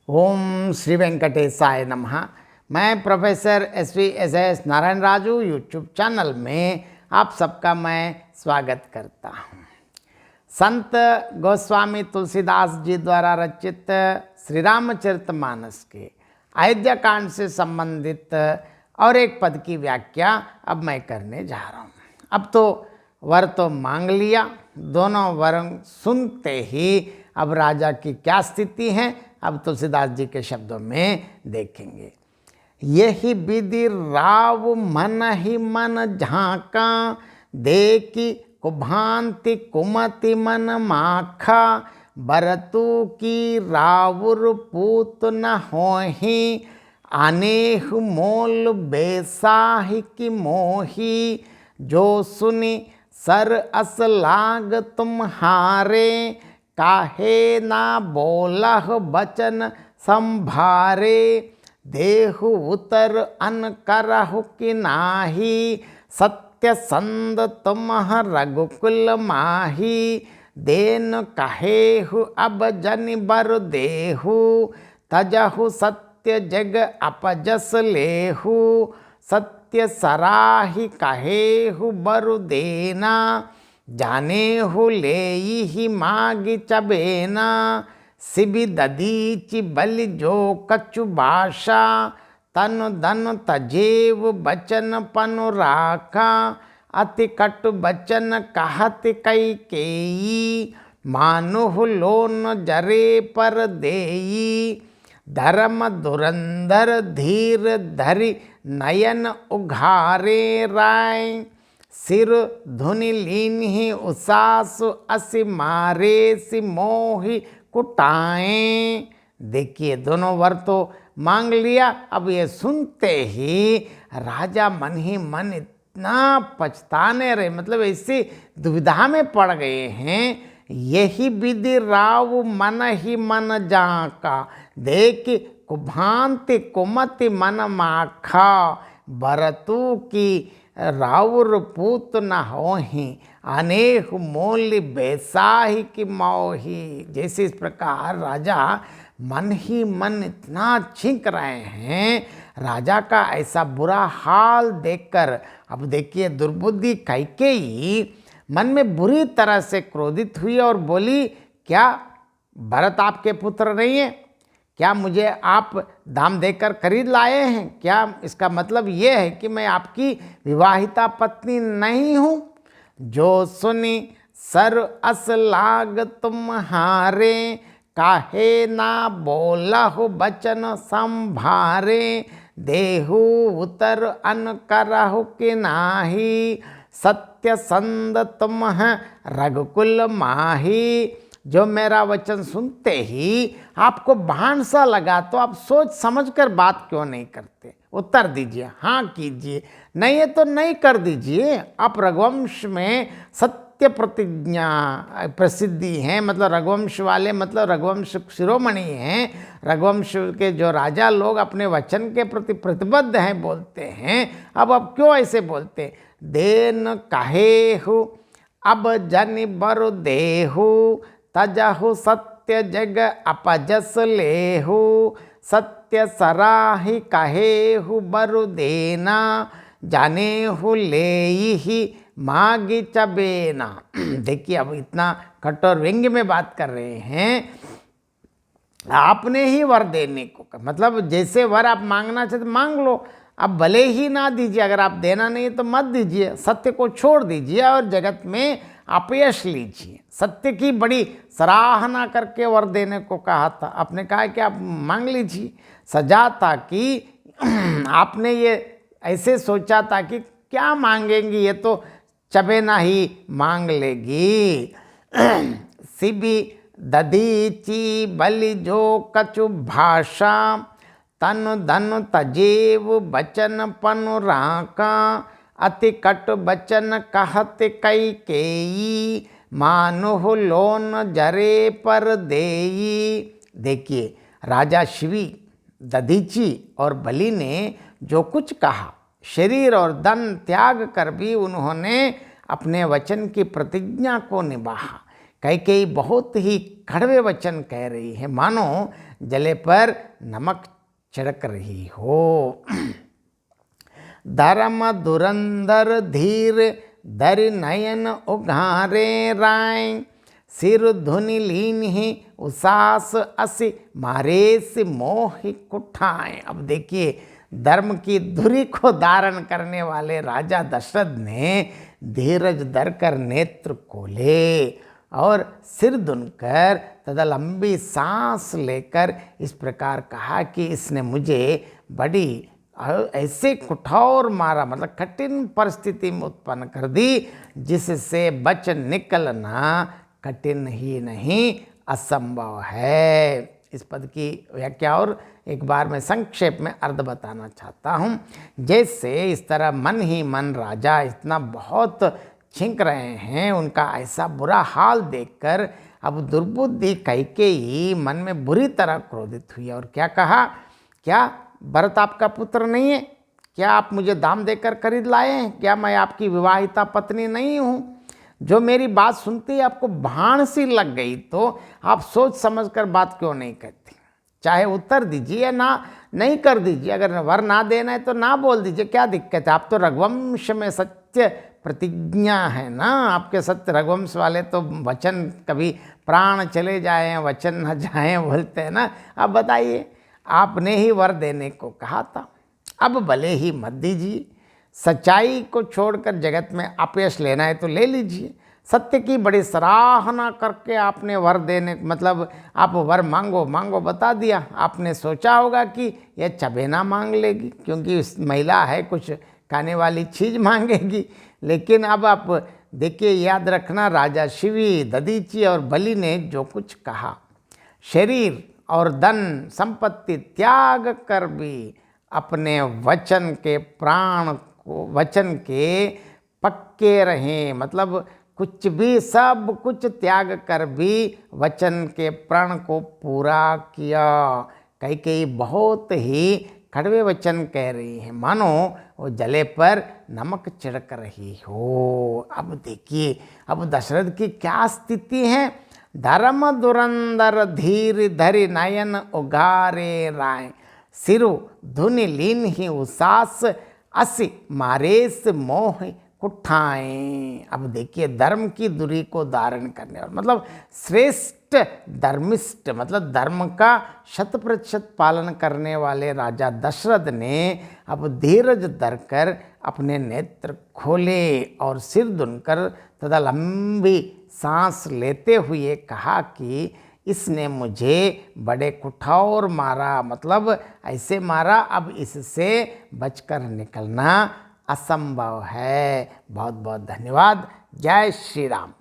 ओम श्री वेंकटेशाय नमः। मैं professor S Narayan Raju YouTube channel में आप सबका मैं स्वागत करता हूँ। संत गोस्वामी तुलसीदास जी द्वारा रचित श्री रामचरितमानस के अयोध्या कांड से संबंधित और एक पद की व्याख्या अब मैं करने जा रहा हूँ। अब तो वर तो मांग लिया, दोनों वर सुनते ही अब राजा की क्या स्थिति है अब तुलसीदास जी के शब्दों में देखेंगे। यही विधि राव मन ही मन झांका, देखी कुभांति कुमति मन माखा, बरतु की रावुर पूत न होहि, अनेह मोल बेसाहि की मोही, जो सुनी सर अस लाग तुम्हारे, काहे ना बोलह बचन संभारे, देहु उतर अन करहु कि नाही, सत्य संद तुमह रघुकुल माही, देन कहेहु अब जनि बर देहु, तजहु सत्य जग अपजस लेहु, सत्य सराहि कहेहु बरु देना, जाने हो ले ही मागी चबेना, सिबि ददीचि बलि जो कछु भाषा, तन धन तजेव बचन पनु राखा, अति कटु बचन कहत कई केई, मानुह लोन जरे पर देई, धर्म धुरंधर धीर धरि नयन उघारे राय, सिर धुनि लीन्हि उसासु असि मारे सि मोहि कुटाएं। देखिए दोनों वर तो मांग लिया। अब ये सुनते ही राजा मन ही मन इतना पछताने रहे, मतलब ऐसी दुविधा में पड़ गए हैं। यही विधि राव मन ही मन जाका, देख कुभांति कुमति मन माखा, बरतु की राउर पूत न होहि, अनेक मोल बेसाही की मौही। जैसे इस प्रकार राजा मन ही मन इतना छींक रहे हैं। राजा का ऐसा बुरा हाल देखकर अब देखिए दुर्बुद्धि कैकेयी मन में बुरी तरह से क्रोधित हुई और बोली, क्या भरत आपके पुत्र नहीं है? क्या मुझे आप दाम देकर खरीद लाए हैं? क्या इसका मतलब ये है कि मैं आपकी विवाहिता पत्नी नहीं हूँ? जो सुनी सर अस लाग तुम्हारे, काहे ना बोलहु बचन संभारे, देहु उतर अन करहु कि नाही, सत्य संद तुमह रघुकुल माही। जो मेरा वचन सुनते ही आपको भान सा लगा तो आप सोच समझकर बात क्यों नहीं करते? उत्तर दीजिए, हाँ कीजिए, नहीं है तो नहीं कर दीजिए। आप रघुवंश में सत्य प्रतिज्ञा प्रसिद्धि हैं, मतलब रघुवंश वाले मतलब रघुवंश शिरोमणि हैं। रघुवंश के जो राजा लोग अपने वचन के प्रति प्रतिबद्ध हैं, बोलते हैं। अब क्यों ऐसे बोलते? देन कहेहु अब जनि बरु देहु, तजहु सत्य जग अपजस लेहु, सत्य सराहि कहेहु बरु देना, जानेहु लेहि मागी चबेना। देखिए अब इतना कठोर व्यंग्य में बात कर रहे हैं। आपने ही वर देने को, मतलब जैसे वर आप मांगना चाहते मांग लो, अब भले ही ना दीजिए, अगर आप देना नहीं तो मत दीजिए, सत्य को छोड़ दीजिए और जगत में अपयश लीजिए। सत्य की बड़ी सराहना करके वर देने को कहा था। आपने कहा कि आप मांग लीजिए। सजा था कि आपने ये ऐसे सोचा था कि क्या मांगेंगी, ये तो चबेना ही मांग लेगी। सिबि ददीची बलि जो कछु भाषा, तन धन तजेव बचन पनु राका, अति कट बचन कहत कई केई, मानुह लोन जरे पर देई। देखिए राजा शिवी, दधीची और बलि ने जो कुछ कहा, शरीर और धन त्याग कर भी उन्होंने अपने वचन की प्रतिज्ञा को निभाया। कैकेयी बहुत ही कड़वे वचन कह रही है, मानो जले पर नमक छिड़क रही हो। धर्म धुरंधर धीर धरि नयन उघारे राय, सिर धुनि लीन ही उसास असि मारे से मोह कुठाएं। अब देखिए, धर्म की धुरी को धारण करने वाले राजा दशरथ ने धीरज धरकर नेत्र खोले और सिर धुनकर तथा लंबी सांस लेकर इस प्रकार कहा कि इसने मुझे बड़ी ऐसे कठोर मारा, मतलब कठिन परिस्थिति में उत्पन्न कर दी, जिससे बच निकलना कठिन ही नहीं असंभव है। इस पद की व्याख्या और एक बार मैं संक्षेप में अर्थ बताना चाहता हूँ। जैसे इस तरह मन ही मन राजा इतना बहुत छिंक रहे हैं, उनका ऐसा बुरा हाल देखकर अब दुर्बुद्धि कैकेयी मन में बुरी तरह क्रोधित हुई और क्या कहा, क्या भरत आपका पुत्र नहीं है? क्या आप मुझे दाम देकर खरीद लाए हैं? क्या मैं आपकी विवाहिता पत्नी नहीं हूँ? जो मेरी बात सुनते ही आपको भाण सी लग गई तो आप सोच समझकर बात क्यों नहीं करती? चाहे उत्तर दीजिए या ना नहीं कर दीजिए, अगर वर ना देना है तो ना बोल दीजिए, क्या दिक्कत है? आप तो रघुवंश में सत्य प्रतिज्ञा है ना, आपके सत्य रघुवंश वाले तो वचन कभी प्राण चले जाएं वचन न जाएं बोलते हैं ना। अब बताइए, आपने ही वर देने को कहा था, अब भले ही मत दीजिए। सच्चाई को छोड़कर जगत में अपयश लेना है तो ले लीजिए। सत्य की बड़ी सराहना करके आपने वर देने, मतलब आप वर मांगो मांगो बता दिया। आपने सोचा होगा कि यह चबेना मांग लेगी क्योंकि इस महिला है, कुछ खाने वाली चीज़ मांगेगी। लेकिन अब आप देखिए, याद रखना, राजा शिवी, दधीची और बलि ने जो कुछ कहा, शरीर और धन संपत्ति त्याग कर भी अपने वचन के प्राण को, वचन के पक्के रहें, मतलब कुछ भी सब कुछ त्याग कर भी वचन के प्रण को पूरा किया। कैकेयी बहुत ही कड़वे वचन कह रही है, मानो वो जले पर नमक छिड़क रही हो। अब देखिए, अब दशरथ की क्या स्थिति है। धर्म धुरंधर धीर धरि नयन उगारे राय, सिरु धुनि लीन ही उसास असि मारेस मोह कुठाएं। अब देखिए, धर्म की धुरी को धारण करने और मतलब श्रेष्ठ धर्मिष्ठ, मतलब धर्म का 100% पालन करने वाले राजा दशरथ ने अब धीरज धरकर अपने नेत्र खोले और सिर धुनकर तथा लंबी सांस लेते हुए कहा कि इसने मुझे बड़े कठोर मारा, मतलब ऐसे मारा, अब इससे बचकर निकलना असंभव है। बहुत बहुत धन्यवाद। जय श्री राम।